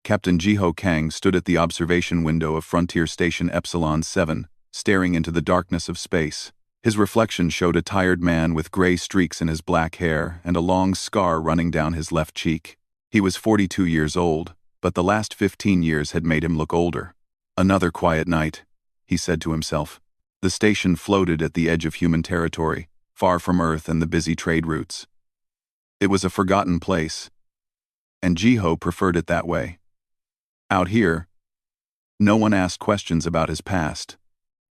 Captain Jiho Kang stood at the observation window of Frontier Station Epsilon 7, staring into the darkness of space. His reflection showed a tired man with gray streaks in his black hair and a long scar running down his left cheek. He was 42 years old, but the last 15 years had made him look older. Another quiet night, he said to himself. The station floated at the edge of human territory, far from Earth and the busy trade routes. It was a forgotten place, and Jiho preferred it that way. Out here, no one asked questions about his past.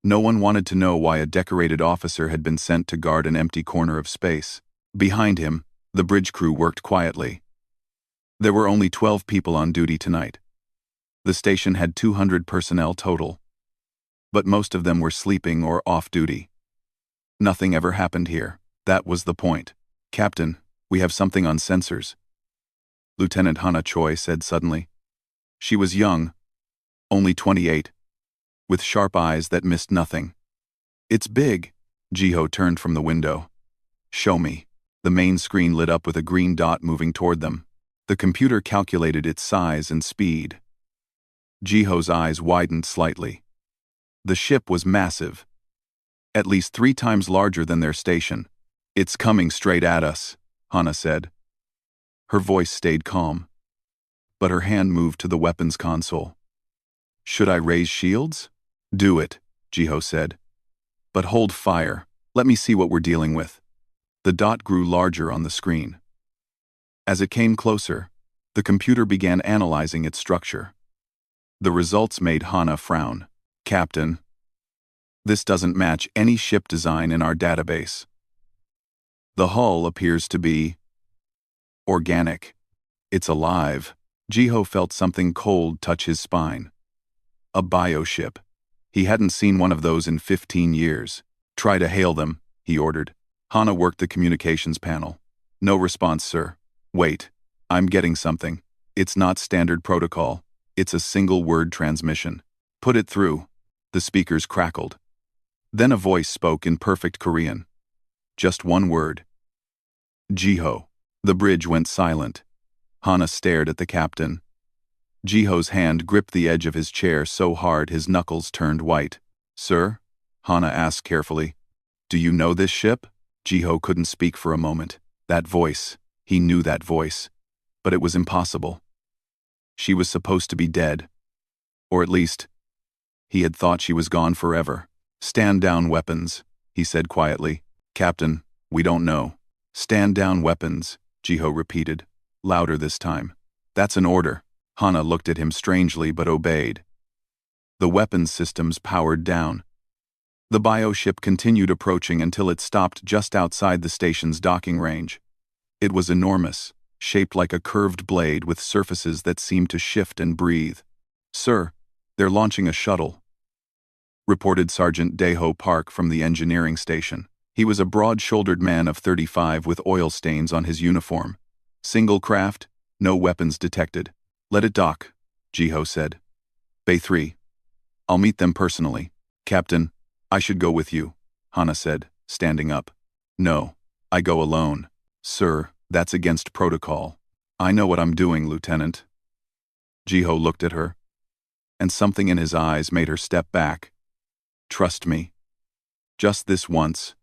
No one wanted to know why a decorated officer had been sent to guard an empty corner of space. Behind him, the bridge crew worked quietly. There were only 12 people on duty tonight. The station had 200 personnel total, but most of them were sleeping or off duty. Nothing ever happened here. That was the point. "Captain, we have something on sensors," Lieutenant Hana Choi said suddenly. She was young, only 28, with sharp eyes that missed nothing. "It's big." Jiho turned from the window. "Show me." The main screen lit up with a green dot moving toward them. The computer calculated its size and speed. Jiho's eyes widened slightly. The ship was massive, at least 3 times larger than their station. "It's coming straight at us," Hana said. Her voice stayed calm, but her hand moved to the weapons console. "Should I raise shields?" "Do it," Jiho said. "But hold fire. Let me see what we're dealing with." The dot grew larger on the screen. As it came closer, the computer began analyzing its structure. The results made Hana frown. "Captain, this doesn't match any ship design in our database. The hull appears to be organic. It's alive." Jiho felt something cold touch his spine. A bioship. He hadn't seen one of those in 15 years. "Try to hail them," he ordered. Hana worked the communications panel. "No response, sir." "Wait. I'm getting something. It's not standard protocol. It's a single-word transmission." "Put it through." The speakers crackled. Then a voice spoke in perfect Korean. Just one word. "Jiho." The bridge went silent. Hana stared at the captain. Jiho's hand gripped the edge of his chair so hard his knuckles turned white. "Sir?" Hana asked carefully. "Do you know this ship?" Jiho couldn't speak for a moment. That voice. He knew that voice. But it was impossible. She was supposed to be dead. Or at least, he had thought she was gone forever. "Stand down weapons," he said quietly. "Captain, we don't know." "Stand down weapons," Jiho repeated, louder this time. "That's an order." Hana looked at him strangely but obeyed. The weapons systems powered down. The bioship continued approaching until it stopped just outside the station's docking range. It was enormous, shaped like a curved blade with surfaces that seemed to shift and breathe. "Sir, they're launching a shuttle," reported Sergeant Daeho Park from the engineering station. He was a broad-shouldered man of 35 with oil stains on his uniform. "Single craft, no weapons detected." "Let it dock," Jiho said. "Bay 3. I'll meet them personally." "Captain, I should go with you," Hana said, standing up. "No, I go alone." "Sir, that's against protocol." "I know what I'm doing, Lieutenant." Jiho looked at her, and something in his eyes made her step back. "Trust me. Just this once.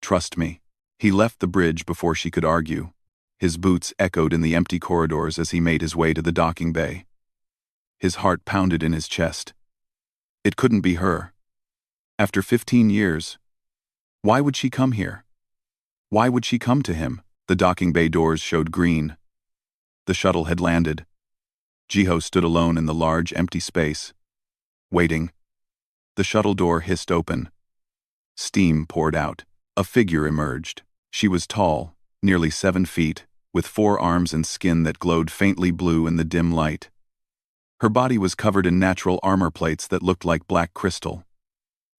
Trust me." He left the bridge before she could argue. His boots echoed in the empty corridors as he made his way to the docking bay. His heart pounded in his chest. It couldn't be her. After 15 years, why would she come here? Why would she come to him? The docking bay doors showed green. The shuttle had landed. Jiho stood alone in the large, empty space, waiting. The shuttle door hissed open. Steam poured out. A figure emerged. She was tall, nearly 7 feet, with 4 arms and skin that glowed faintly blue in the dim light. Her body was covered in natural armor plates that looked like black crystal.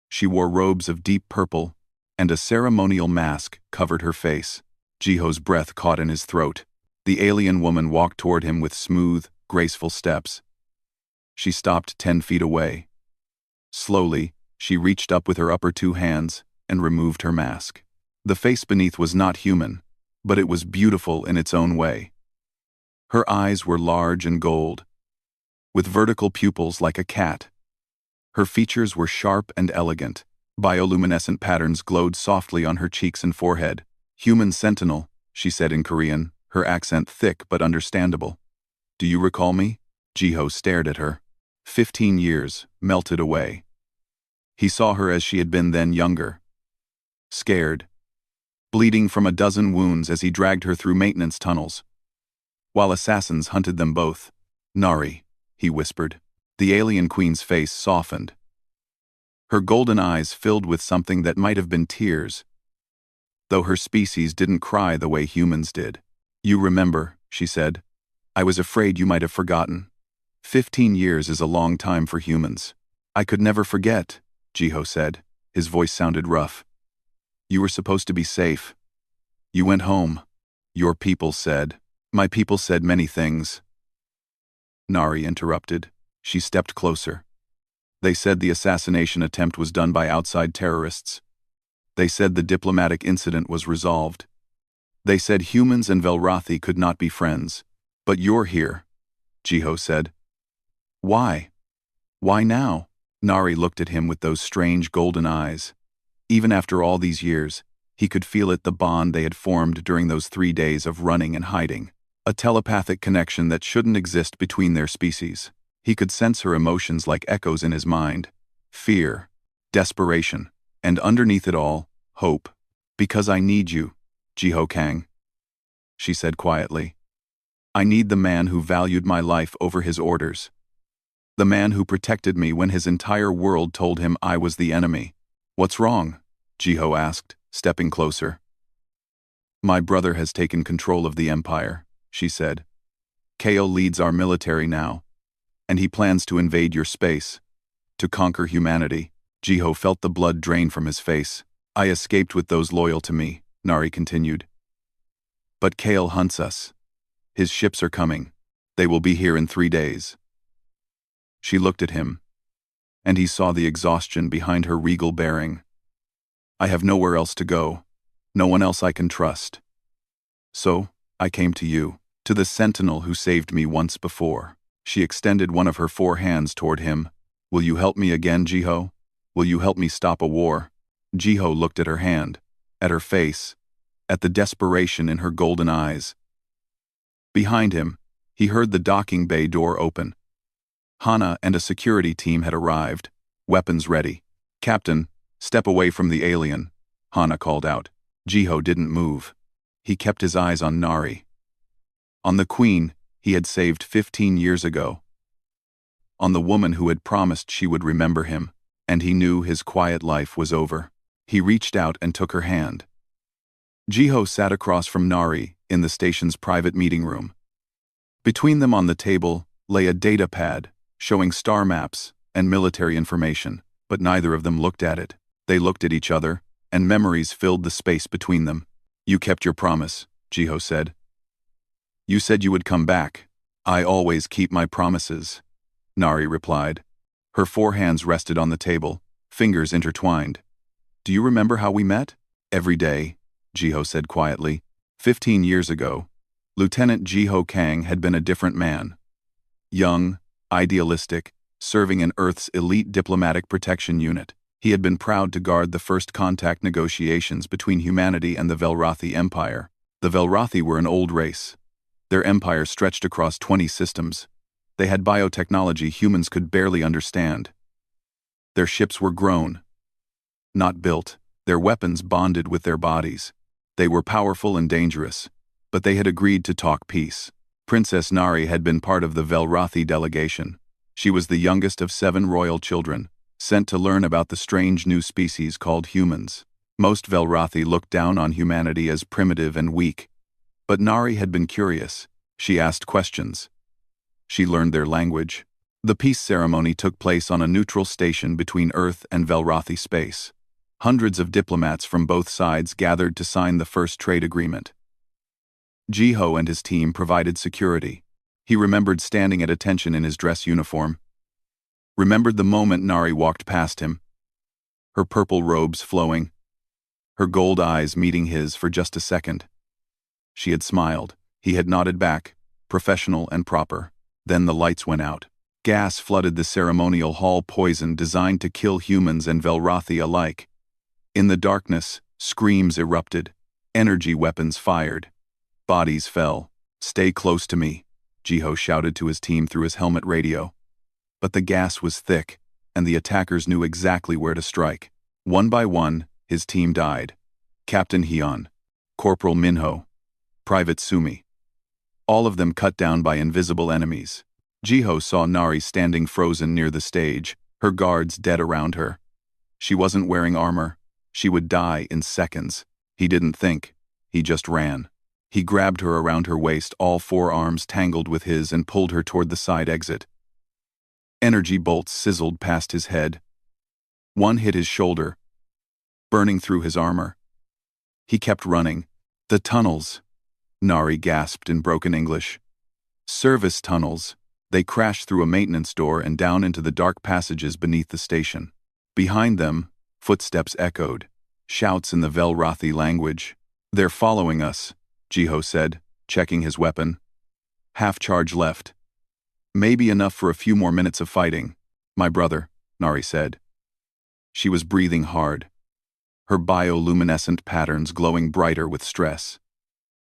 She wore robes of deep purple, and a ceremonial mask covered her face. Jiho's breath caught in his throat. The alien woman walked toward him with smooth, graceful steps. She stopped 10 feet away. Slowly, she reached up with her upper 2 hands and removed her mask. The face beneath was not human, but it was beautiful in its own way. Her eyes were large and gold, with vertical pupils like a cat. Her features were sharp and elegant. Bioluminescent patterns glowed softly on her cheeks and forehead. "Human Sentinel," she said in Korean, her accent thick but understandable. "Do you recall me?" Jiho stared at her. 15 years melted away. He saw her as she had been then, younger. Scared. Bleeding from a dozen wounds as he dragged her through maintenance tunnels, while assassins hunted them both. "Nari," he whispered. The alien queen's face softened. Her golden eyes filled with something that might have been tears, though her species didn't cry the way humans did. "You remember," she said. "I was afraid you might have forgotten. 15 years is a long time for humans." "I could never forget," Jiho said. His voice sounded rough. "You were supposed to be safe. You went home. Your people said." "My people said many things," Nari interrupted. She stepped closer. "They said the assassination attempt was done by outside terrorists. They said the diplomatic incident was resolved. They said humans and Velrathi could not be friends. But you're here," Jiho said. "Why? Why now?" Nari looked at him with those strange golden eyes. Even after all these years, he could feel it, the bond they had formed during those 3 days of running and hiding. A telepathic connection that shouldn't exist between their species. He could sense her emotions like echoes in his mind. Fear, desperation, and underneath it all, hope. "Because I need you, Jiho Kang," she said quietly. "I need the man who valued my life over his orders. The man who protected me when his entire world told him I was the enemy." "What's wrong?" Jiho asked, stepping closer. "My brother has taken control of the Empire," she said. "Kao leads our military now, and he plans to invade your space, to conquer humanity." Jiho felt the blood drain from his face. "I escaped with those loyal to me," Nari continued. "But Kao hunts us. His ships are coming. They will be here in 3 days." She looked at him, and he saw the exhaustion behind her regal bearing. "I have nowhere else to go, no one else I can trust. So, I came to you, to the Sentinel who saved me once before." She extended one of her 4 hands toward him. "Will you help me again, Jiho? Will you help me stop a war?" Jiho looked at her hand, at her face, at the desperation in her golden eyes. Behind him, he heard the docking bay door open. Hana and a security team had arrived, weapons ready. "Captain, step away from the alien," Hana called out. Jiho didn't move. He kept his eyes on Nari. On the queen he had saved 15 years ago. On the woman who had promised she would remember him, and he knew his quiet life was over. He reached out and took her hand. Jiho sat across from Nari in the station's private meeting room. Between them on the table lay a data pad showing star maps and military information, but neither of them looked at it. They looked at each other, and memories filled the space between them. "You kept your promise," Jiho said. "You said you would come back." "I always keep my promises," Nari replied. Her 4 hands rested on the table, fingers intertwined. "Do you remember how we met?" "Every day," Jiho said quietly. 15 years ago, Lieutenant Jiho Kang had been a different man. Young, idealistic, serving in Earth's elite diplomatic protection unit. He had been proud to guard the first contact negotiations between humanity and the Velrathi Empire. The Velrathi were an old race. Their empire stretched across 20 systems. They had biotechnology humans could barely understand. Their ships were grown, not built. Their weapons bonded with their bodies. They were powerful and dangerous, but they had agreed to talk peace. Princess Nari had been part of the Velrathi delegation. She was the youngest of 7 royal children, sent to learn about the strange new species called humans. Most Velrathi looked down on humanity as primitive and weak. But Nari had been curious. She asked questions. She learned their language. The peace ceremony took place on a neutral station between Earth and Velrathi space. Hundreds of diplomats from both sides gathered to sign the first trade agreement. Jiho and his team provided security. He remembered standing at attention in his dress uniform. Remembered the moment Nari walked past him. Her purple robes flowing. Her gold eyes meeting his for just a second. She had smiled. He had nodded back, professional and proper. Then the lights went out. Gas flooded the ceremonial hall, poison designed to kill humans and Velrothi alike. In the darkness, screams erupted. Energy weapons fired. Bodies fell. "Stay close to me," Jiho shouted to his team through his helmet radio. But the gas was thick, and the attackers knew exactly where to strike. One by one, his team died. Captain Hyun, Corporal Minho, Private Sumi. All of them cut down by invisible enemies. Jiho saw Nari standing frozen near the stage, her guards dead around her. She wasn't wearing armor. She would die in seconds. He didn't think. He just ran. He grabbed her around her waist, all four arms tangled with his, and pulled her toward the side exit. Energy bolts sizzled past his head. One hit his shoulder, burning through his armor. He kept running. "The tunnels," Nari gasped in broken English. "Service tunnels." They crashed through a maintenance door and down into the dark passages beneath the station. Behind them, footsteps echoed, shouts in the Velrothi language. "They're following us," Jiho said, checking his weapon. "Half charge left. Maybe enough for a few more minutes of fighting." "My brother," Nari said. She was breathing hard, her bioluminescent patterns glowing brighter with stress.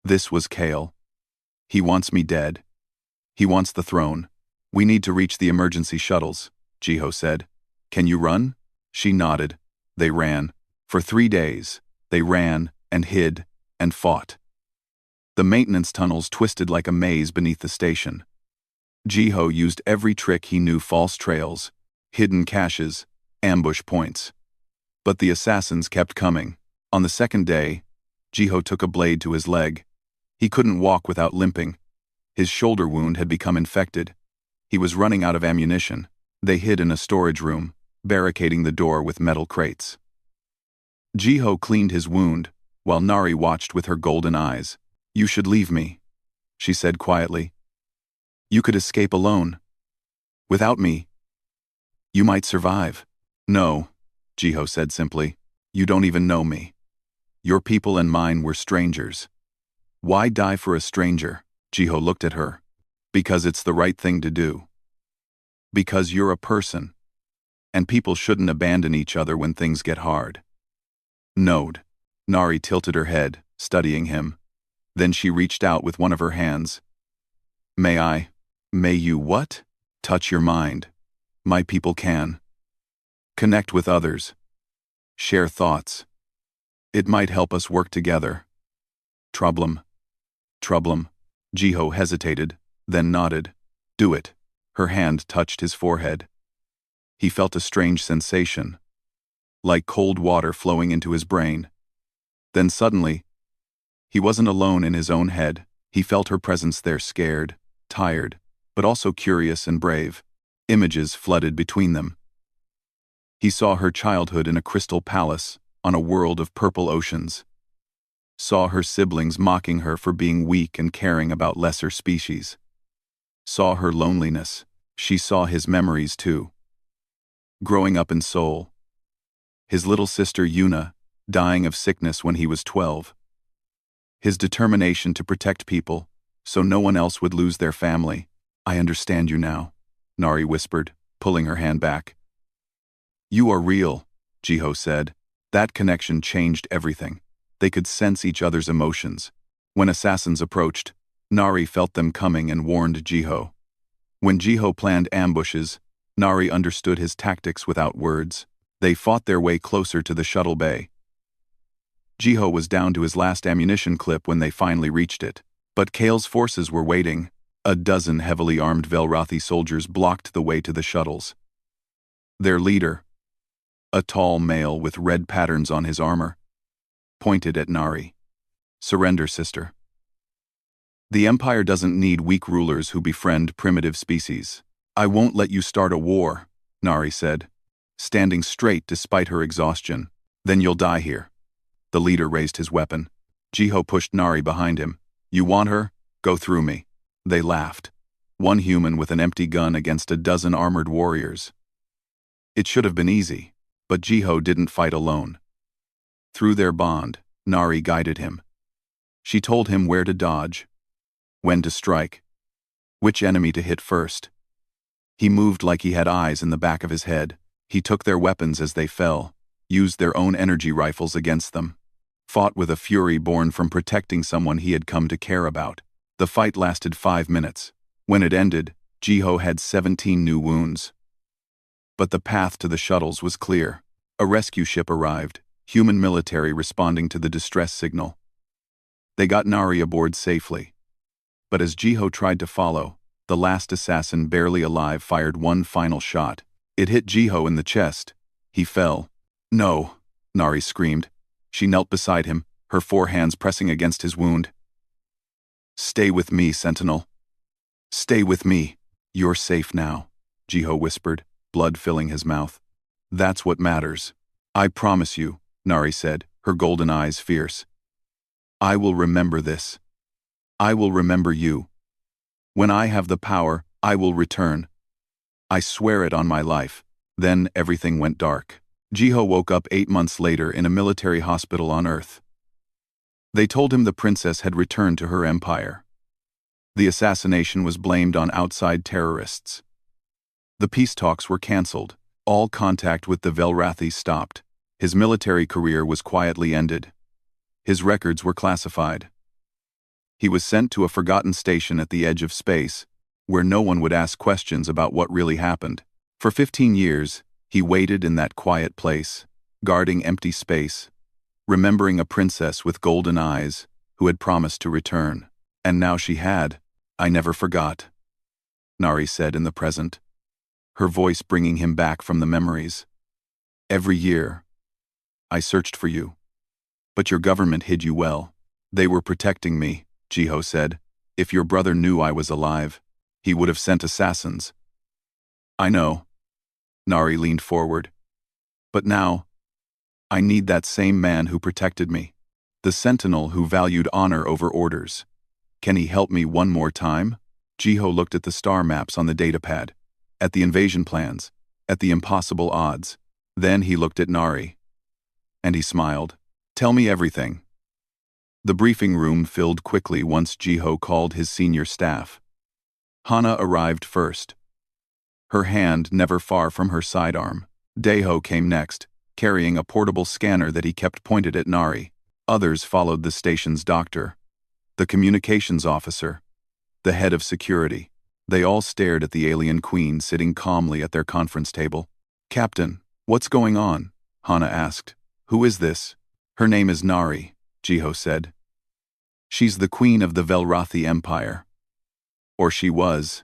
"This was Kale. He wants me dead. He wants the throne. We need to reach the emergency shuttles," Jiho said. "Can you run?" She nodded. They ran. For 3 days, they ran and hid and fought. The maintenance tunnels twisted like a maze beneath the station. Jiho used every trick he knew: false trails, hidden caches, ambush points. But the assassins kept coming. On the second day, Jiho took a blade to his leg. He couldn't walk without limping. His shoulder wound had become infected. He was running out of ammunition. They hid in a storage room, barricading the door with metal crates. Jiho cleaned his wound, while Nari watched with her golden eyes. "You should leave me," she said quietly. "You could escape alone. Without me, you might survive." "No," Jiho said simply. "You don't even know me. Your people and mine were strangers." "Why die for a stranger?" Jiho looked at her. "Because it's the right thing to do. Because you're a person. And people shouldn't abandon each other when things get hard." "Node." Nari tilted her head, studying him. Then she reached out with one of her hands. May you what?" "Touch your mind. My people can. Connect with others. Share thoughts. It might help us work together." Troublem. Jiho hesitated, then nodded. "Do it." Her hand touched his forehead. He felt a strange sensation, like cold water flowing into his brain. Then suddenly, he wasn't alone in his own head. He felt her presence there, scared, tired, but also curious and brave. Images flooded between them. He saw her childhood in a crystal palace, on a world of purple oceans. Saw her siblings mocking her for being weak and caring about lesser species. Saw her loneliness. She saw his memories too. Growing up in Seoul. His little sister Yuna, dying of sickness when he was 12. His determination to protect people, so no one else would lose their family. "I understand you now," Nari whispered, pulling her hand back. "You are real," Jiho said. That connection changed everything. They could sense each other's emotions. When assassins approached, Nari felt them coming and warned Jiho. When Jiho planned ambushes, Nari understood his tactics without words. They fought their way closer to the shuttle bay. Jiho was down to his last ammunition clip when they finally reached it. But Kale's forces were waiting. A dozen heavily armed Velrothi soldiers blocked the way to the shuttles. Their leader, a tall male with red patterns on his armor, pointed at Nari. "Surrender, sister. The Empire doesn't need weak rulers who befriend primitive species." "I won't let you start a war," Nari said, standing straight despite her exhaustion. "Then you'll die here." The leader raised his weapon. Jiho pushed Nari behind him. "You want her? Go through me." They laughed. One human with an empty gun against a dozen armored warriors. It should have been easy, but Jiho didn't fight alone. Through their bond, Nari guided him. She told him where to dodge, when to strike, which enemy to hit first. He moved like he had eyes in the back of his head. He took their weapons as they fell, used their own energy rifles against them, fought with a fury born from protecting someone he had come to care about. The fight lasted 5 minutes. When it ended, Jiho had 17 new wounds. But the path to the shuttles was clear. A rescue ship arrived, human military responding to the distress signal. They got Nari aboard safely. But as Jiho tried to follow, the last assassin barely alive fired one final shot. It hit Jiho in the chest. He fell. "No," Nari screamed. She knelt beside him, her 4 hands pressing against his wound. "Stay with me, Sentinel. Stay with me. You're safe now," Jiho whispered, blood filling his mouth. "That's what matters. I promise you," Nari said, her golden eyes fierce. "I will remember this. I will remember you. When I have the power, I will return. I swear it on my life." Then everything went dark. Jiho woke up 8 months later in a military hospital on Earth. They told him the princess had returned to her empire. The assassination was blamed on outside terrorists. The peace talks were cancelled. All contact with the Velrathi stopped. His military career was quietly ended. His records were classified. He was sent to a forgotten station at the edge of space, where no one would ask questions about what really happened. For 15 years, he waited in that quiet place, guarding empty space, remembering a princess with golden eyes who had promised to return. And now she had. "I never forgot," Nari said in the present, her voice bringing him back from the memories. "Every year, I searched for you. But your government hid you well. They were protecting me," Jiho said. "If your brother knew I was alive, he would have sent assassins." "I know." Nari leaned forward. "But now, I need that same man who protected me. The Sentinel who valued honor over orders. Can he help me one more time?" Jiho looked at the star maps on the datapad, at the invasion plans, at the impossible odds. Then he looked at Nari. And he smiled. "Tell me everything." The briefing room filled quickly once Jiho called his senior staff. Hana arrived first, her hand never far from her sidearm. Daeho came next, carrying a portable scanner that he kept pointed at Nari. Others followed the station's doctor, the communications officer, the head of security. They all stared at the alien queen sitting calmly at their conference table. "Captain, what's going on?" Hana asked. "Who is this?" "Her name is Nari," Jiho said. "She's the queen of the Velrathi Empire. Or she was,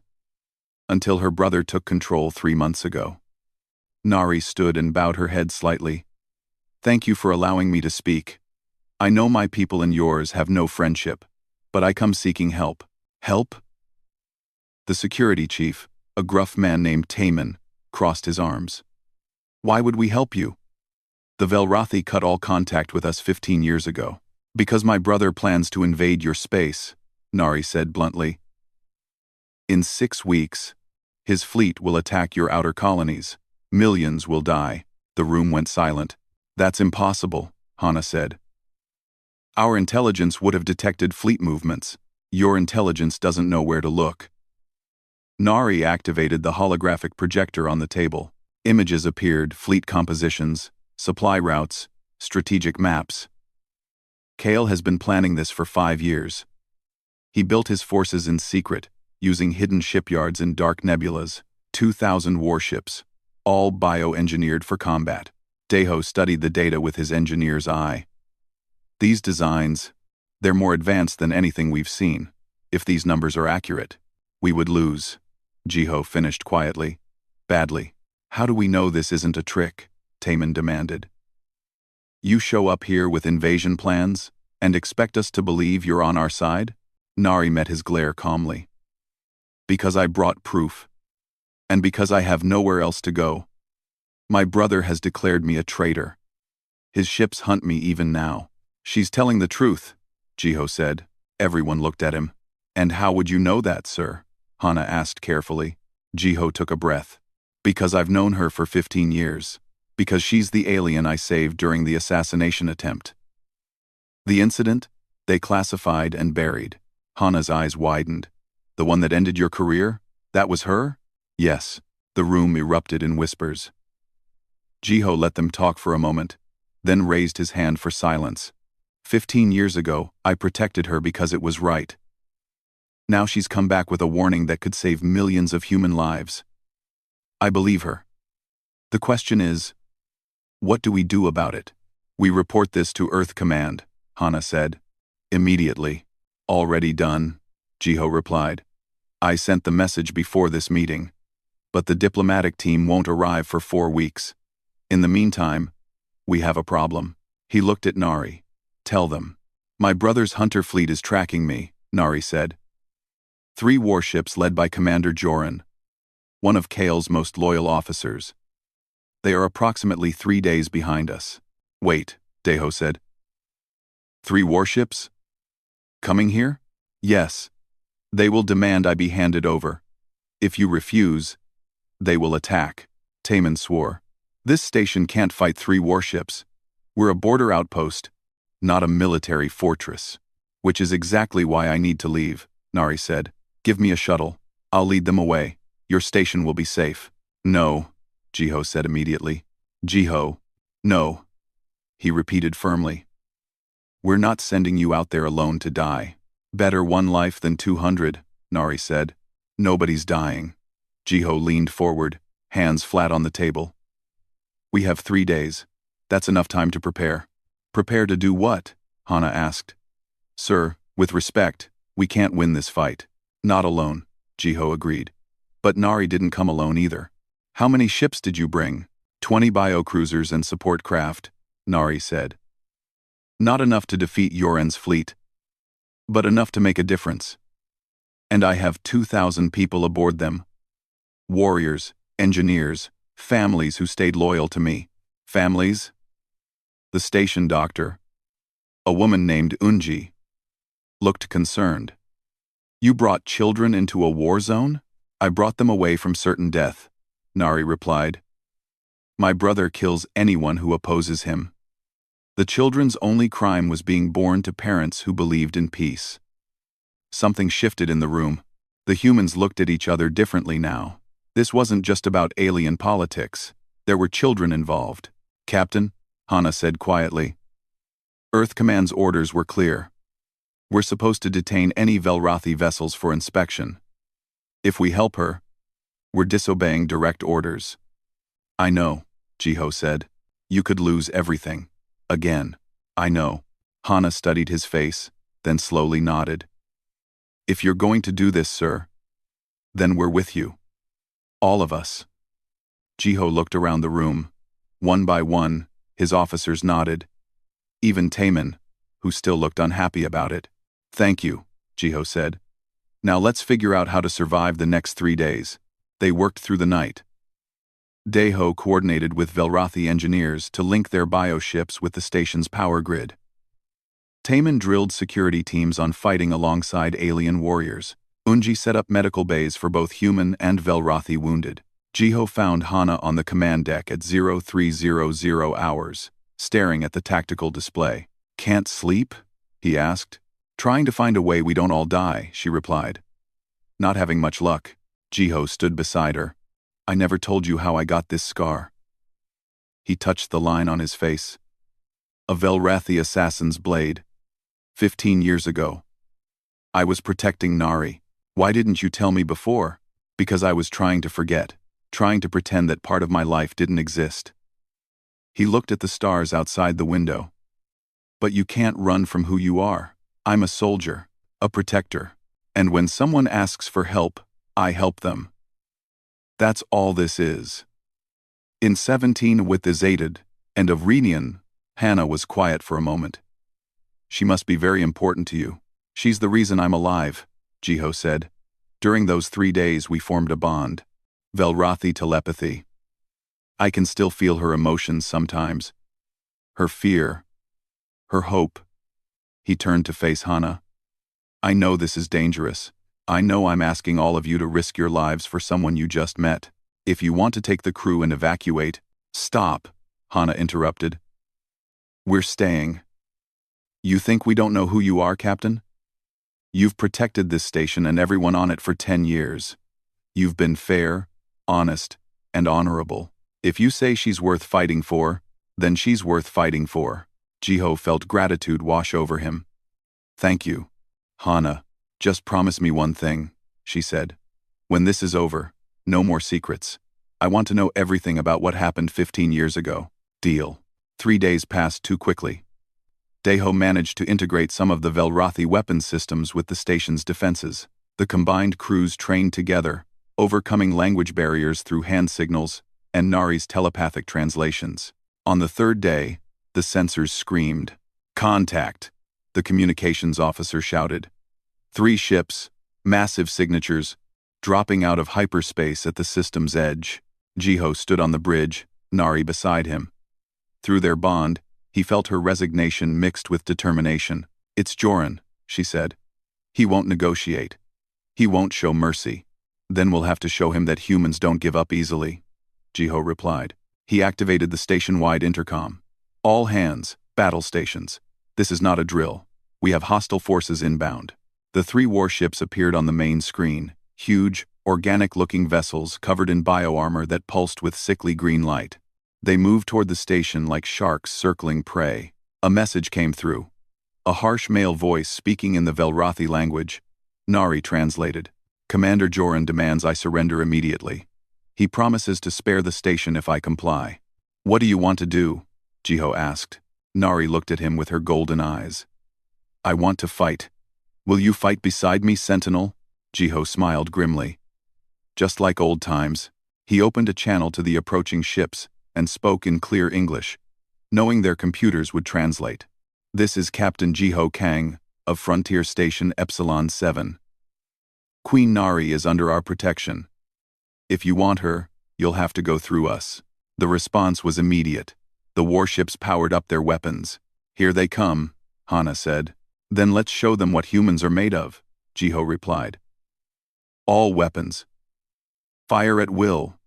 until her brother took control 3 months ago." Nari stood and bowed her head slightly. "Thank you for allowing me to speak. I know my people and yours have no friendship, but I come seeking help." "Help?" The security chief, a gruff man named Taman, crossed his arms. "Why would we help you? The Velrathi cut all contact with us 15 years ago. Because my brother plans to invade your space," Nari said bluntly. "In 6 weeks, his fleet will attack your outer colonies. Millions will die." The room went silent. "That's impossible," Hana said. "Our intelligence would have detected fleet movements. Your intelligence doesn't know where to look." Nari activated the holographic projector on the table. Images appeared, fleet compositions, supply routes, strategic maps. Kale has been planning this for 5 years. He built his forces in secret, using hidden shipyards in dark nebulas, 2,000 warships, all bioengineered for combat. Daeho studied the data with his engineer's eye. "These designs, they're more advanced than anything we've seen. If these numbers are accurate, we would lose," Jiho finished quietly. "Badly." "How do we know this isn't a trick?" Taman demanded. "You show up here with invasion plans and expect us to believe you're on our side?" Nari met his glare calmly. "Because I brought proof. And because I have nowhere else to go. My brother has declared me a traitor. His ships hunt me even now." "She's telling the truth," Jiho said. Everyone looked at him. "And how would you know that, sir?" Hana asked carefully. Jiho took a breath. "Because I've known her for 15 years. Because she's the alien I saved during the assassination attempt." "The incident, they classified and buried." Hana's eyes widened. "The one that ended your career? That was her?" Yes. The room erupted in whispers. Jiho let them talk for a moment, then raised his hand for silence. 15 years ago, I protected her because it was right. Now she's come back with a warning that could save millions of human lives. I believe her. The question is, what do we do about it? We report this to Earth Command, Hana said. Immediately. Already done, Jiho replied. I sent the message before this meeting. But the diplomatic team won't arrive for 4 weeks. In the meantime, we have a problem. He looked at Nari. Tell them. My brother's hunter fleet is tracking me, Nari said. 3 warships led by Commander Joran, one of Kale's most loyal officers. They are approximately 3 days behind us. Wait, Deho said. 3 warships? Coming here? Yes. They will demand I be handed over. If you refuse, they will attack, Taman swore. This station can't fight 3 warships. We're a border outpost, not a military fortress. Which is exactly why I need to leave, Nari said. Give me a shuttle. I'll lead them away. Your station will be safe. No, Jiho said immediately. Jiho, no, he repeated firmly. We're not sending you out there alone to die. Better 1 life than 200, Nari said. Nobody's dying. Jiho leaned forward, hands flat on the table. We have 3 days. That's enough time to prepare. Prepare to do what? Hana asked. Sir, with respect, we can't win this fight. Not alone, Jiho agreed. But Nari didn't come alone either. How many ships did you bring? 20 biocruisers and support craft, Nari said. Not enough to defeat Yoren's fleet, but enough to make a difference. And I have 2,000 people aboard them. Warriors, engineers, families who stayed loyal to me. Families? The station doctor, a woman named Unji, looked concerned. You brought children into a war zone? I brought them away from certain death, Nari replied. My brother kills anyone who opposes him. The children's only crime was being born to parents who believed in peace. Something shifted in the room. The humans looked at each other differently now. This wasn't just about alien politics. There were children involved. Captain, Hana said quietly. Earth Command's orders were clear. We're supposed to detain any Velrathi vessels for inspection. If we help her, we're disobeying direct orders. I know, Jiho said. You could lose everything. Again. I know. Hana studied his face, then slowly nodded. If you're going to do this, sir, then we're with you. All of us. Jiho looked around the room. One by one, his officers nodded. Even Taman, who still looked unhappy about it. Thank you, Jiho said. Now let's figure out how to survive the next 3 days. They worked through the night. Deho coordinated with Velrathi engineers to link their bioships with the station's power grid. Taman drilled security teams on fighting alongside alien warriors. Unji set up medical bays for both human and Velrathi wounded. Jiho found Hana on the command deck at 0300 hours, staring at the tactical display. Can't sleep? He asked. Trying to find a way we don't all die, she replied. Not having much luck. Jiho stood beside her. I never told you how I got this scar. He touched the line on his face. A Velrathi assassin's blade. 15 years ago. I was protecting Nari. Why didn't you tell me before? Because I was trying to forget, trying to pretend that part of my life didn't exist. He looked at the stars outside the window. But you can't run from who you are. I'm a soldier, a protector. And when someone asks for help, I help them. That's all this is. In 17 with the Zated and of Renian, Hana was quiet for a moment. She must be very important to you. She's the reason I'm alive, Jiho said. During those 3 days we formed a bond. Velrathi telepathy. I can still feel her emotions sometimes. Her fear. Her hope. He turned to face Hana. I know this is dangerous. I know I'm asking all of you to risk your lives for someone you just met. If you want to take the crew and evacuate, stop, Hana interrupted. We're staying. You think we don't know who you are, Captain? You've protected this station and everyone on it for 10 years. You've been fair, honest, and honorable. If you say she's worth fighting for, then she's worth fighting for. Jiho felt gratitude wash over him. Thank you. Hana, just promise me one thing, she said. When this is over, no more secrets. I want to know everything about what happened 15 years ago. Deal. 3 days passed too quickly. Deho managed to integrate some of the Velrathi weapons systems with the station's defenses. The combined crews trained together, overcoming language barriers through hand signals and Nari's telepathic translations. On the third day, the sensors screamed. Contact! The communications officer shouted. 3 ships, massive signatures, dropping out of hyperspace at the system's edge. Jiho stood on the bridge, Nari beside him. Through their bond, he felt her resignation mixed with determination. It's Joran, she said. He won't negotiate. He won't show mercy. Then we'll have to show him that humans don't give up easily, Jiho replied. He activated the station-wide intercom. All hands, battle stations. This is not a drill. We have hostile forces inbound. The 3 warships appeared on the main screen, huge, organic-looking vessels covered in bioarmor that pulsed with sickly green light. They moved toward the station like sharks circling prey. A message came through. A harsh male voice speaking in the Velrathi language. Nari translated. Commander Joran demands I surrender immediately. He promises to spare the station if I comply. What do you want to do? Jiho asked. Nari looked at him with her golden eyes. I want to fight. Will you fight beside me, Sentinel? Jiho smiled grimly. Just like old times. He opened a channel to the approaching ships and spoke in clear English, knowing their computers would translate. This is Captain Jiho Kang, of Frontier Station Epsilon 7. Queen Nari is under our protection. If you want her, you'll have to go through us. The response was immediate. The warships powered up their weapons. Here they come, Hana said. Then let's show them what humans are made of, Jiho replied. All weapons. Fire at will.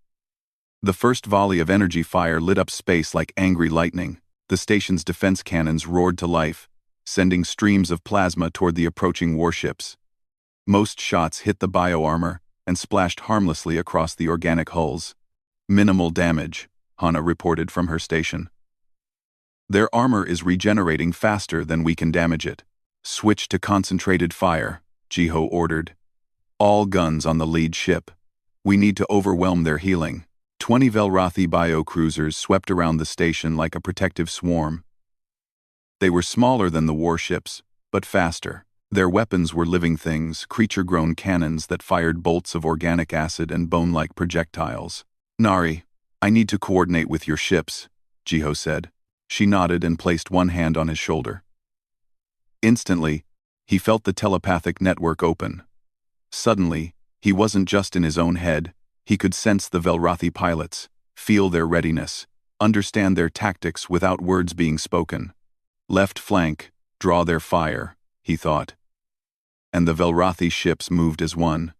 The first volley of energy fire lit up space like angry lightning. The station's defense cannons roared to life, sending streams of plasma toward the approaching warships. Most shots hit the bioarmor and splashed harmlessly across the organic hulls. Minimal damage, Hana reported from her station. Their armor is regenerating faster than we can damage it. Switch to concentrated fire, Jiho ordered. All guns on the lead ship. We need to overwhelm their healing. 20 Velrathi biocruisers swept around the station like a protective swarm. They were smaller than the warships, but faster. Their weapons were living things, creature-grown cannons that fired bolts of organic acid and bone-like projectiles. Nari, I need to coordinate with your ships, Jiho said. She nodded and placed one hand on his shoulder. Instantly, he felt the telepathic network open. Suddenly, he wasn't just in his own head. He could sense the Velrathi pilots, feel their readiness, understand their tactics without words being spoken. Left flank, draw their fire, he thought. And the Velrathi ships moved as one.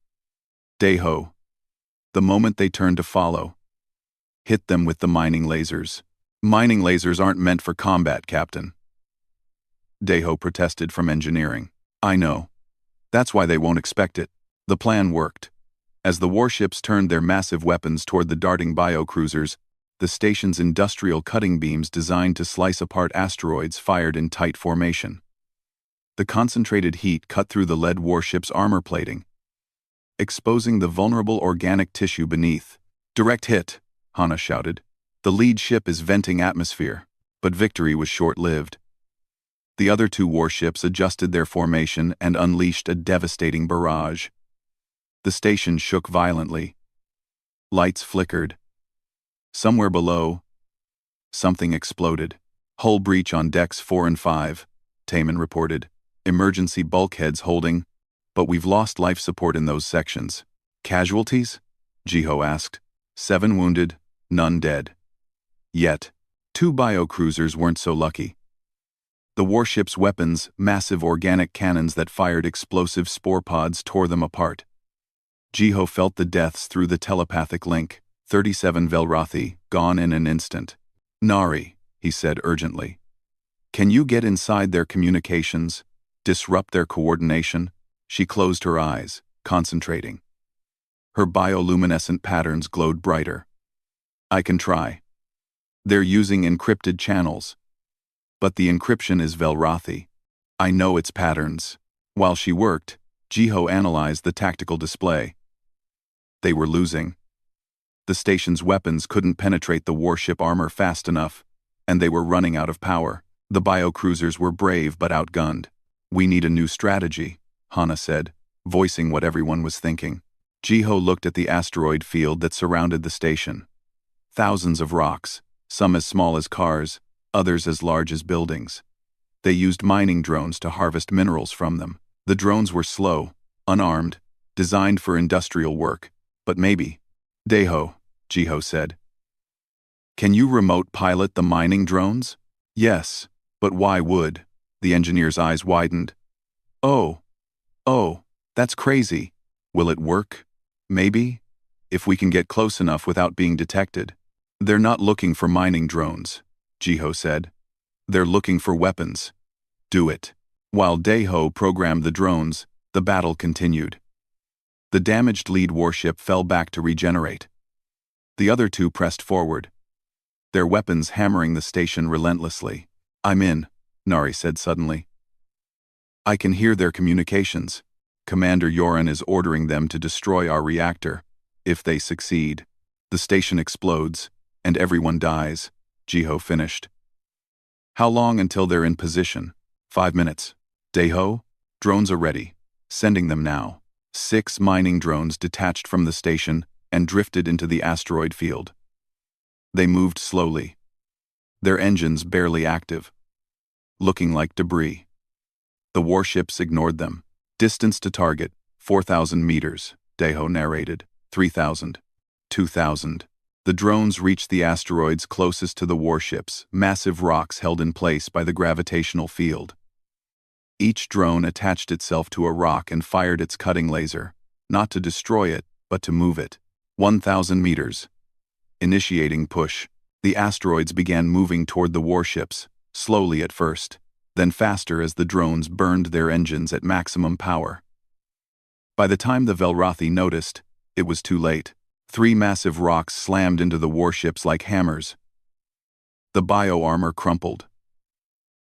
Deho. The moment they turned to follow. Hit them with the mining lasers. Mining lasers aren't meant for combat, Captain. Deho protested from engineering. I know. That's why they won't expect it. The plan worked. As the warships turned their massive weapons toward the darting biocruisers, the station's industrial cutting beams designed to slice apart asteroids fired in tight formation. The concentrated heat cut through the lead warship's armor plating, exposing the vulnerable organic tissue beneath. Direct hit, Hana shouted. The lead ship is venting atmosphere, but victory was short-lived. The other 2 warships adjusted their formation and unleashed a devastating barrage. The station shook violently. Lights flickered. Somewhere below, something exploded. Hull breach on decks 4 and 5, Taman reported. Emergency bulkheads holding, but we've lost life support in those sections. Casualties? Jiho asked. 7 wounded, none dead. Yet, 2 biocruisers weren't so lucky. The warship's weapons, massive organic cannons that fired explosive spore pods, tore them apart. Jiho felt the deaths through the telepathic link. 37 Velrathi, gone in an instant. Nari, he said urgently. Can you get inside their communications? Disrupt their coordination? She closed her eyes, concentrating. Her bioluminescent patterns glowed brighter. I can try. They're using encrypted channels. But the encryption is Velrothi. I know its patterns. While she worked, Jiho analyzed the tactical display. They were losing. The station's weapons couldn't penetrate the warship armor fast enough, and they were running out of power. The biocruisers were brave but outgunned. We need a new strategy, Hana said, voicing what everyone was thinking. Jiho looked at the asteroid field that surrounded the station. Thousands of rocks, some as small as cars, others as large as buildings. They used mining drones to harvest minerals from them. The drones were slow, unarmed, designed for industrial work, but maybe. Deho, Jiho said. Can you remote pilot the mining drones? Yes, but why would? The engineer's eyes widened. Oh, that's crazy. Will it work? Maybe? If we can get close enough without being detected. They're not looking for mining drones, Jiho said. They're looking for weapons. Do it. While Deho programmed the drones, the battle continued. The damaged lead warship fell back to regenerate. The other two pressed forward, their weapons hammering the station relentlessly. I'm in, Nari said suddenly. I can hear their communications. Commander Yoran is ordering them to destroy our reactor. If they succeed, the station explodes, and everyone dies, Jiho finished. How long until they're in position? 5 minutes. Deho, drones are ready. Sending them now. 6 mining drones detached from the station and drifted into the asteroid field. They moved slowly, their engines barely active, looking like debris. The warships ignored them. Distance to target, 4,000 meters, Deho narrated. 3,000. 2,000. The drones reached the asteroids closest to the warships, massive rocks held in place by the gravitational field. Each drone attached itself to a rock and fired its cutting laser, not to destroy it, but to move it. 1,000 meters. Initiating push. The asteroids began moving toward the warships, slowly at first, then faster as the drones burned their engines at maximum power. By the time the Velrothi noticed, it was too late. 3 massive rocks slammed into the warships like hammers. The bio-armor crumpled.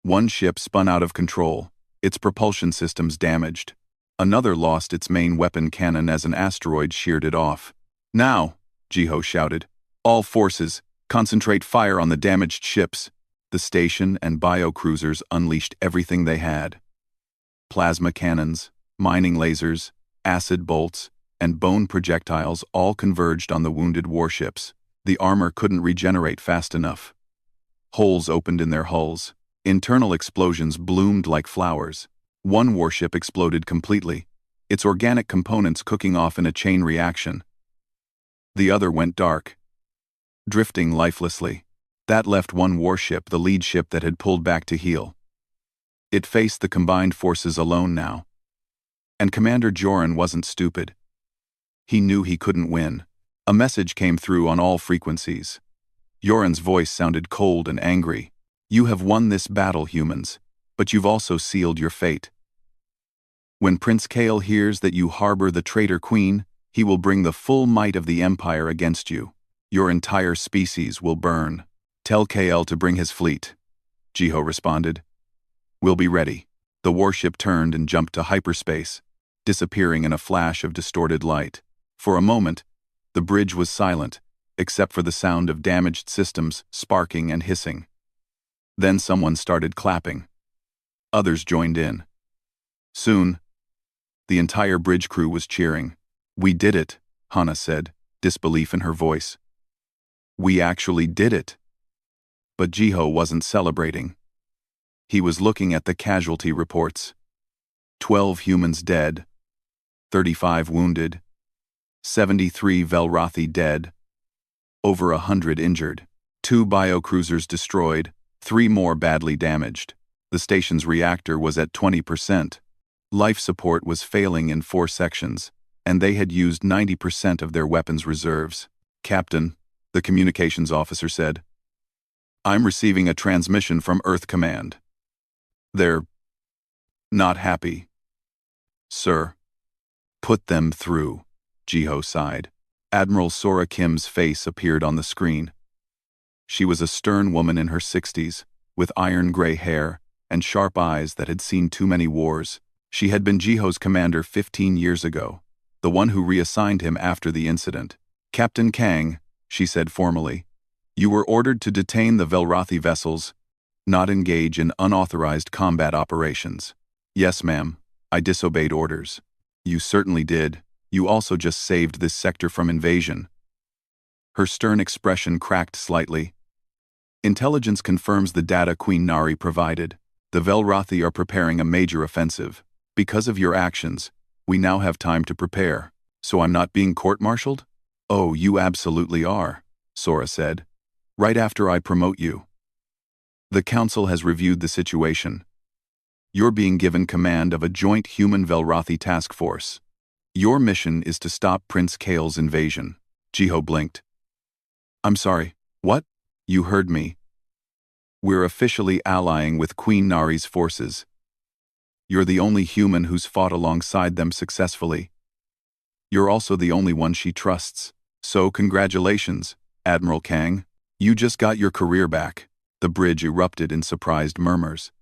One ship spun out of control, its propulsion systems damaged. Another lost its main weapon cannon as an asteroid sheared it off. Now, Jiho shouted. All forces, concentrate fire on the damaged ships. The station and biocruisers unleashed everything they had. Plasma cannons, mining lasers, acid bolts, and bone projectiles all converged on the wounded warships. The armor couldn't regenerate fast enough. Holes opened in their hulls. Internal explosions bloomed like flowers. One warship exploded completely, its organic components cooking off in a chain reaction. The other went dark, drifting lifelessly. That left one warship, the lead ship that had pulled back to heal. It faced the combined forces alone now. And Commander Joran wasn't stupid. He knew he couldn't win. A message came through on all frequencies. Yoran's voice sounded cold and angry. You have won this battle, humans, but you've also sealed your fate. When Prince Kael hears that you harbor the traitor queen, he will bring the full might of the Empire against you. Your entire species will burn. Tell Kael to bring his fleet, Jiho responded. We'll be ready. The warship turned and jumped to hyperspace, disappearing in a flash of distorted light. For a moment, the bridge was silent, except for the sound of damaged systems sparking and hissing. Then someone started clapping. Others joined in. Soon, the entire bridge crew was cheering. We did it, Hana said, disbelief in her voice. We actually did it. But Jiho wasn't celebrating. He was looking at the casualty reports. 12 humans dead, 35 wounded, 73 Velrothi dead, over 100 injured, 2 biocruisers destroyed, 3 more badly damaged. The station's reactor was at 20%. Life support was failing in 4 sections, and they had used 90% of their weapons reserves. Captain, the communications officer said, I'm receiving a transmission from Earth Command. They're not happy. Sir, put them through. Jiho sighed. Admiral Sora Kim's face appeared on the screen. She was a stern woman in her 60s, with iron-gray hair and sharp eyes that had seen too many wars. She had been Jiho's commander 15 years ago, the one who reassigned him after the incident. "Captain Kang," she said formally, "you were ordered to detain the Velrothi vessels, not engage in unauthorized combat operations." "Yes, ma'am. I disobeyed orders." "You certainly did. You also just saved this sector from invasion." Her stern expression cracked slightly. "Intelligence confirms the data Queen Nari provided. The Velrothi are preparing a major offensive. Because of your actions, we now have time to prepare. So I'm not being court-martialed?" "Oh, you absolutely are," Sora said. "Right after I promote you. The Council has reviewed the situation. You're being given command of a joint human Velrothi task force. Your mission is to stop Prince Kale's invasion." Jiho blinked. "I'm sorry, what?" "You heard me. We're officially allying with Queen Nari's forces. You're the only human who's fought alongside them successfully. You're also the only one she trusts. So congratulations, Admiral Kang. You just got your career back." The bridge erupted in surprised murmurs.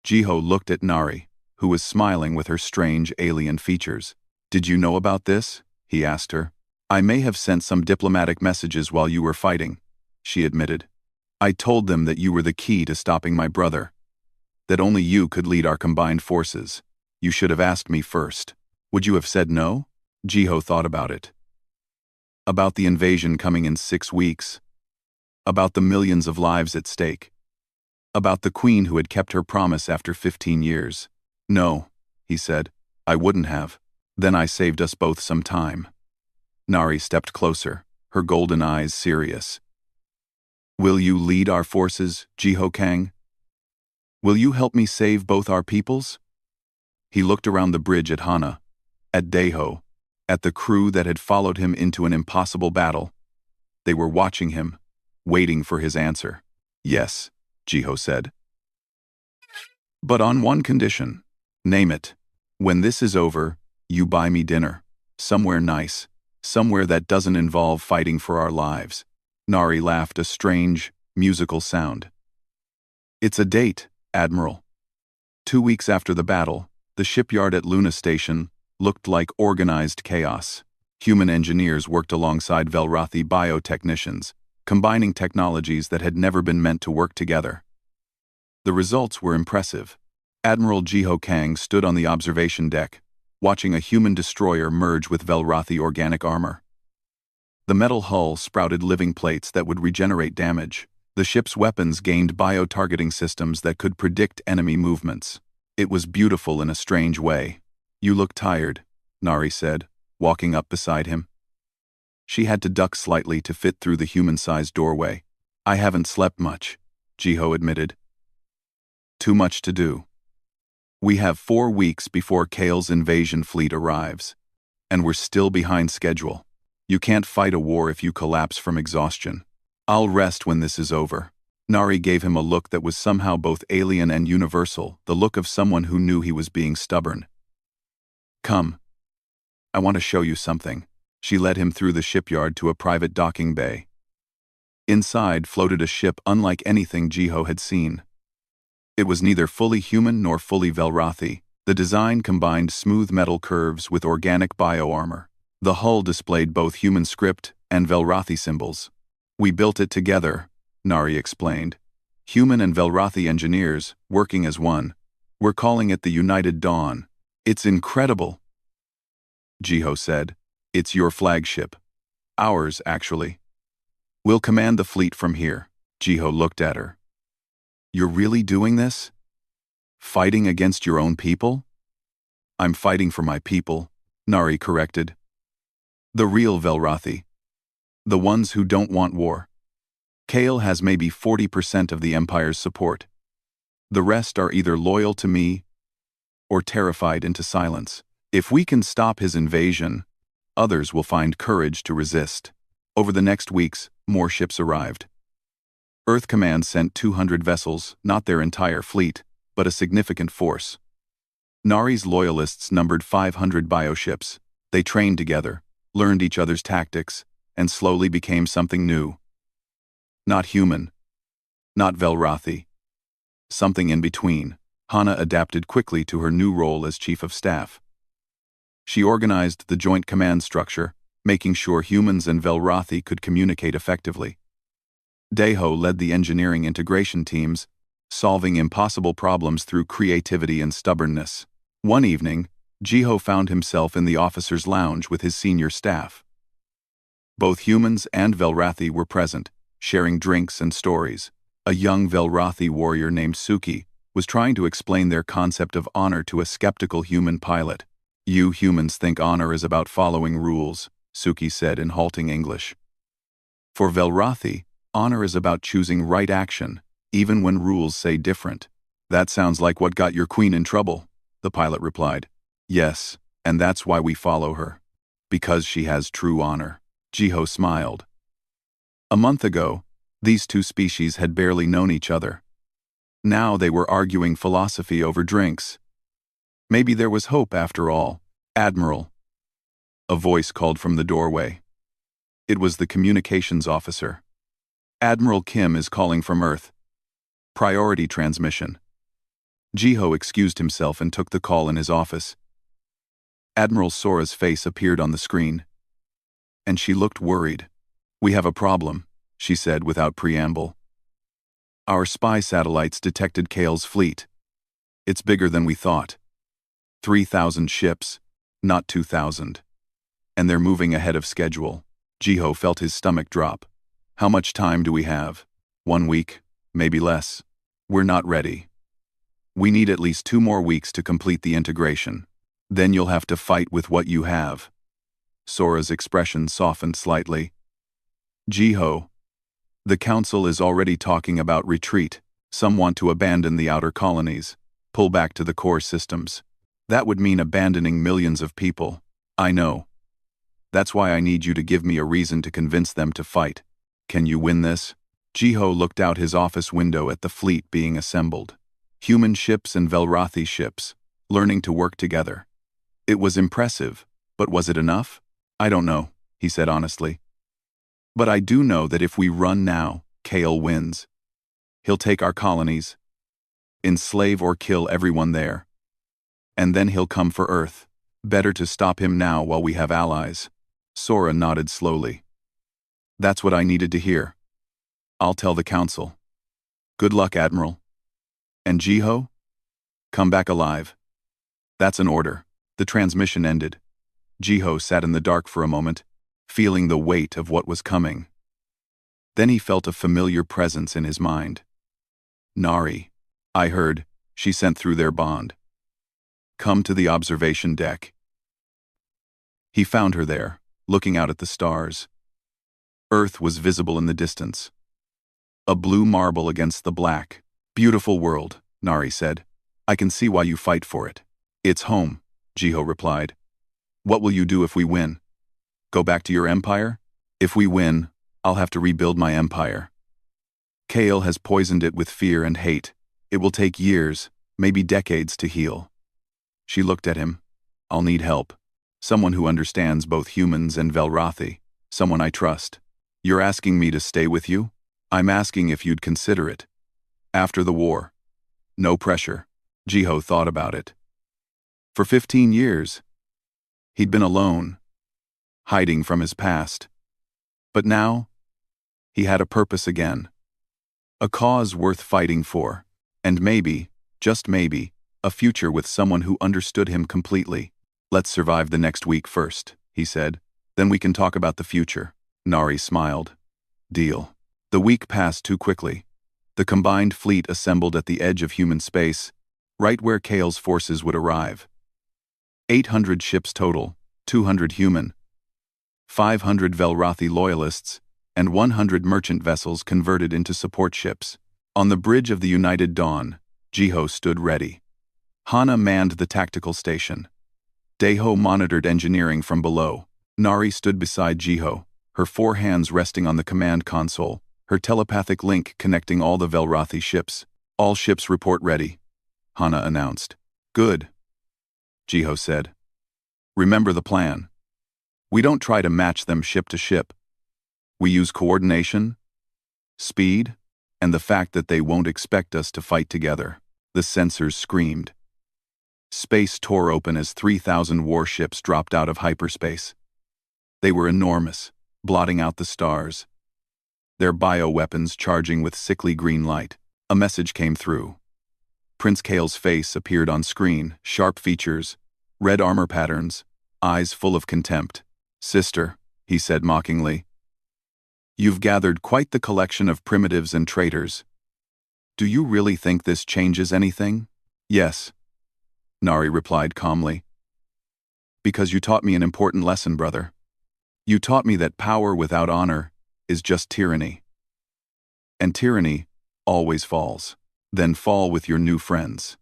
Jiho looked at Nari, who was smiling with her strange alien features. "Did you know about this?" he asked her. "I may have sent some diplomatic messages while you were fighting," she admitted. "I told them that you were the key to stopping my brother. That only you could lead our combined forces. You should have asked me first." "Would you have said no?" Jiho thought about it. About the invasion coming in 6 weeks. About the millions of lives at stake. About the queen who had kept her promise after 15 years. "No," he said, "I wouldn't have. Then I saved us both some time." Nari stepped closer, her golden eyes serious. "Will you lead our forces, Jiho Kang? Will you help me save both our peoples?" He looked around the bridge at Hana, at Daeho, at the crew that had followed him into an impossible battle. They were watching him, waiting for his answer. "Yes," Jiho said. "But on one condition." "Name it. When this is over, you buy me dinner. Somewhere nice. Somewhere that doesn't involve fighting for our lives." Nari laughed a strange, musical sound. "It's a date, Admiral." 2 weeks after the battle, the shipyard at Luna Station looked like organized chaos. Human engineers worked alongside Velrothi biotechnicians, combining technologies that had never been meant to work together. The results were impressive. Admiral Jiho Kang stood on the observation deck, watching a human destroyer merge with Velrothi organic armor. The metal hull sprouted living plates that would regenerate damage. The ship's weapons gained bio-targeting systems that could predict enemy movements. It was beautiful in a strange way. "You look tired," Nari said, walking up beside him. She had to duck slightly to fit through the human-sized doorway. "I haven't slept much," Jiho admitted. "Too much to do. We have 4 weeks before Kale's invasion fleet arrives, and we're still behind schedule. You can't fight a war if you collapse from exhaustion. I'll rest when this is over." Nari gave him a look that was somehow both alien and universal, the look of someone who knew he was being stubborn. "Come. I want to show you something." She led him through the shipyard to a private docking bay. Inside floated a ship unlike anything Jiho had seen. It was neither fully human nor fully Velrothi. The design combined smooth metal curves with organic bioarmor. The hull displayed both human script and Velrothi symbols. "We built it together," Nari explained. "Human and Velrothi engineers, working as one. We're calling it the United Dawn. It's incredible," Jiho said. "It's your flagship. Ours, actually. We'll command the fleet from here." Jiho looked at her. "You're really doing this? Fighting against your own people?" "I'm fighting for my people," Nari corrected. "The real Velrothi. The ones who don't want war. Kale has maybe 40% of the Empire's support. The rest are either loyal to me or terrified into silence. If we can stop his invasion, others will find courage to resist." Over the next weeks, more ships arrived. Earth Command sent 200 vessels, not their entire fleet, but a significant force. Nari's loyalists numbered 500 bioships, They trained together, learned each other's tactics, and slowly became something new. Not human. Not Velrathi. Something in between. Hana adapted quickly to her new role as Chief of Staff. She organized the joint command structure, making sure humans and Velrathi could communicate effectively. Deho led the engineering integration teams, solving impossible problems through creativity and stubbornness. One evening, Jiho found himself in the officers' lounge with his senior staff. Both humans and Velrathi were present, sharing drinks and stories. A young Velrathi warrior named Suki was trying to explain their concept of honor to a skeptical human pilot. "You humans think honor is about following rules," Suki said in halting English. "For Velrathi, honor is about choosing right action, even when rules say different." "That sounds like what got your queen in trouble," the pilot replied. "Yes, and that's why we follow her. Because she has true honor." Jiho smiled. A month ago, these two species had barely known each other. Now they were arguing philosophy over drinks. Maybe there was hope after all. "Admiral." A voice called from the doorway. It was the communications officer. "Admiral Kim is calling from Earth. Priority transmission." Jiho excused himself and took the call in his office. Admiral Sora's face appeared on the screen, and she looked worried. "We have a problem," she said without preamble. "Our spy satellites detected Kale's fleet. It's bigger than we thought. 3,000 ships, not 2,000. And they're moving ahead of schedule." Jiho felt his stomach drop. "How much time do we have? 1 week, maybe less. We're not ready. We need at least 2 more weeks to complete the integration. Then you'll have to fight with what you have." Sora's expression softened slightly. "Jiho, the Council is already talking about retreat. Some want to abandon the outer colonies, pull back to the core systems. That would mean abandoning millions of people. I know. That's why I need you to give me a reason to convince them to fight. Can you win this?" Jiho looked out his office window at the fleet being assembled. Human ships and Velrathi ships, learning to work together. It was impressive, but was it enough? "I don't know," he said honestly. "But I do know that if we run now, Kale wins. He'll take our colonies, enslave or kill everyone there. And then he'll come for Earth. Better to stop him now while we have allies." Sora nodded slowly. "That's what I needed to hear. I'll tell the Council. Good luck, Admiral. And Jiho? Come back alive." "That's an order." The transmission ended. Jiho sat in the dark for a moment, feeling the weight of what was coming. Then he felt a familiar presence in his mind. "Nari. I heard. She sent through their bond. Come to the observation deck." He found her there, looking out at the stars. Earth was visible in the distance. A blue marble against the black. "Beautiful world," Nari said. "I can see why you fight for it." "It's home," Jiho replied. "What will you do if we win? Go back to your empire?" "If we win, I'll have to rebuild my empire. Kale has poisoned it with fear and hate. It will take years, maybe decades to heal." She looked at him. "I'll need help. Someone who understands both humans and Velrathi. Someone I trust." "You're asking me to stay with you?" "I'm asking if you'd consider it. After the war. No pressure." Jiho thought about it. For 15 years, he'd been alone, hiding from his past. But now, he had a purpose again. A cause worth fighting for. And maybe, just maybe, a future with someone who understood him completely. "Let's survive the next week first," he said. "Then we can talk about the future." Nari smiled. "Deal." The week passed too quickly. The combined fleet assembled at the edge of human space, right where Kale's forces would arrive. 800 ships total, 200 human, 500 Velrathi loyalists, and 100 merchant vessels converted into support ships. On the bridge of the United Dawn, Jiho stood ready. Hana manned the tactical station. Deho monitored engineering from below. Nari stood beside Jiho, her 4 hands resting on the command console, her telepathic link connecting all the Velrathi ships. "All ships report ready," Hana announced. "Good," Jiho said. "Remember the plan. We don't try to match them ship to ship. We use coordination, speed, and the fact that they won't expect us to fight together. The sensors screamed. Space tore open as 3,000 warships dropped out of hyperspace. They were enormous, blotting out the stars, their bioweapons charging with sickly green light. A message came through. Prince Kale's face appeared on screen, sharp features, red armor patterns, eyes full of contempt. "Sister," he said mockingly, "you've gathered quite the collection of primitives and traitors. Do you really think this changes anything?" "Yes," Nari replied calmly. "Because you taught me an important lesson, brother. You taught me that power without honor is just tyranny. And tyranny always falls. Then fall with your new friends."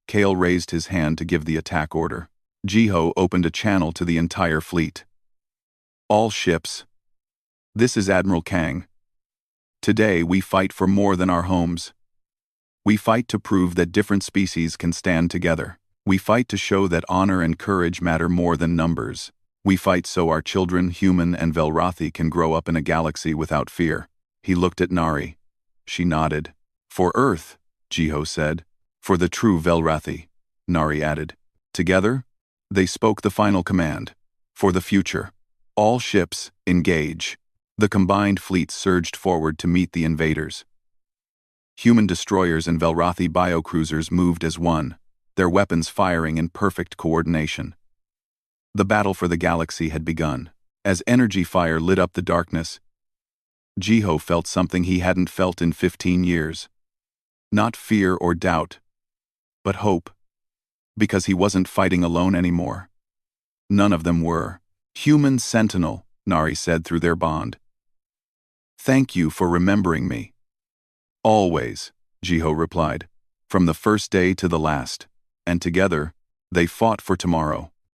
Kale raised his hand to give the attack order. Jiho opened a channel to the entire fleet. "All ships. This is Admiral Kang. Today we fight for more than our homes. We fight to prove that different species can stand together. We fight to show that honor and courage matter more than numbers. We fight so our children, human and Velrathi, can grow up in a galaxy without fear." He looked at Nari. She nodded. "For Earth," Jiho said. "For the true Velrathi," Nari added. Together, they spoke the final command. "For the future. All ships, engage." The combined fleet surged forward to meet the invaders. Human destroyers and Velrathi biocruisers moved as one, their weapons firing in perfect coordination. The battle for the galaxy had begun. As energy fire lit up the darkness, Jiho felt something he hadn't felt in 15 years. Not fear or doubt, but hope. Because he wasn't fighting alone anymore. None of them were. "Human Sentinel," Nari said through their bond. "Thank you for remembering me." "Always," Jiho replied, "from the first day to the last." And together, they fought for tomorrow.